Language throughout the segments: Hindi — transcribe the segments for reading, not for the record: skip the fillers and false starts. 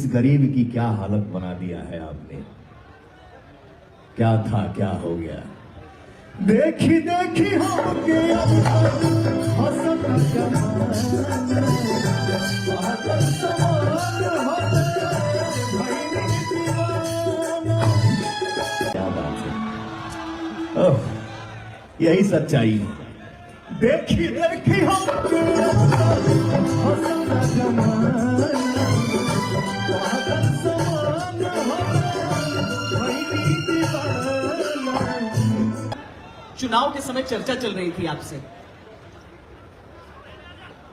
इस गरीब की क्या हालत बना दिया है आपने। क्या था क्या हो गया। देखी देखी हमके हसत जमाना, पागल समान हो भइल दीवाना। क्या बात है। ओह, यही सच्चाई है। देखी देखी हमके हसत जमाना, चुनाव के समय चर्चा चल रही थी आपसे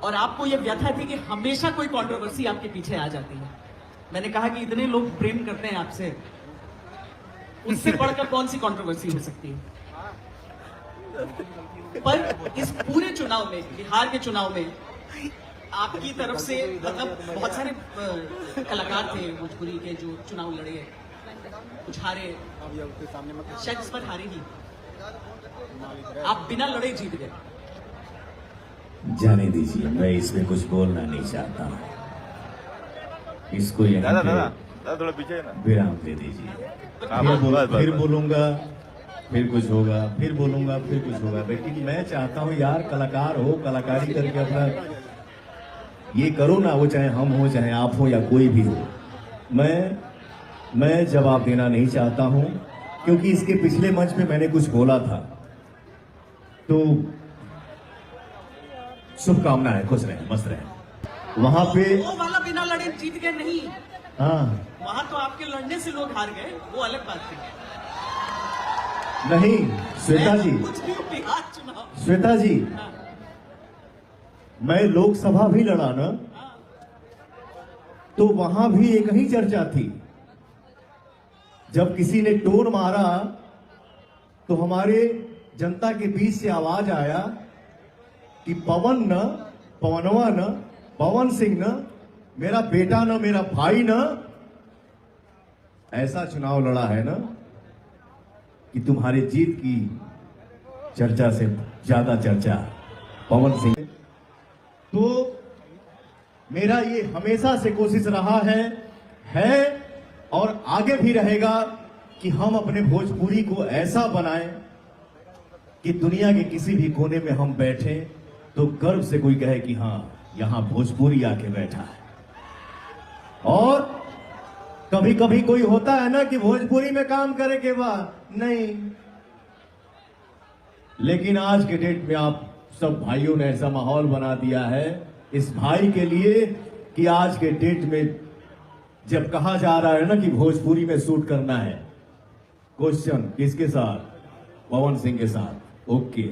और आपको यह व्यथा थी कि हमेशा कोई कंट्रोवर्सी आपके पीछे आ जाती है। मैंने कहा कि इतने लोग प्रेम करते हैं आपसे, उससे बढ़कर कौन सी कंट्रोवर्सी हो सकती है। पर इस पूरे चुनाव में, बिहार के चुनाव में आपकी तरफ से मतलब बहुत सारे कलाकार थे भोजपुरी के जो चुनाव लड़े, कुछ हारे, शायद इस पर हारे ही, आप बिना लड़े जीत गए। जाने दीजिए, मैं इसमें कुछ बोलना नहीं चाहता हूँ। इसको थोड़ा पीछे ना विराम दे दीजिए। फिर बोलूंगा, फिर कुछ होगा, फिर बोलूंगा, फिर कुछ होगा। लेकिन मैं चाहता हूँ यार, कलाकार हो, कलाकारी करके अपना ये करो ना, वो चाहे हम हो, चाहे आप हो, या कोई भी हो। मैं जवाब देना नहीं चाहता हूं, क्योंकि इसके पिछले मंच में मैंने कुछ बोला था। तो शुभकामनाएं, खुश रहे, मस्त रहे। वहां पे वो वाला बिना लड़े जीत गए नहीं, हाँ, वहां तो आपके लड़ने से लोग हार गए, वो अलग बात थी। नहीं श्वेता जी, कुछ भी बिहार चुनाव, श्वेता जी, मैं लोकसभा भी लड़ा ना, तो वहां भी एक ही चर्चा थी। जब किसी ने टोन मारा तो हमारे जनता के बीच से आवाज आया कि पवन न, पवनवा न, पवन सिंह न, मेरा बेटा न, मेरा भाई न। ऐसा चुनाव लड़ा है ना कि तुम्हारी जीत की चर्चा से ज्यादा चर्चा पवन सिंह। तो मेरा ये हमेशा से कोशिश रहा है और आगे भी रहेगा कि हम अपने भोजपुरी को ऐसा बनाएं कि दुनिया के किसी भी कोने में हम बैठे तो गर्व से कोई कहे कि हाँ, यहां भोजपुरी आके बैठा है। और कभी कभी कोई होता है ना कि भोजपुरी में काम करे के बाद नहीं, लेकिन आज के डेट में आप सब भाइयों ने ऐसा माहौल बना दिया है इस भाई के लिए कि आज के डेट में जब कहा जा रहा है ना कि भोजपुरी में शूट करना है, क्वेश्चन किसके साथ? पवन सिंह के साथ। ओके।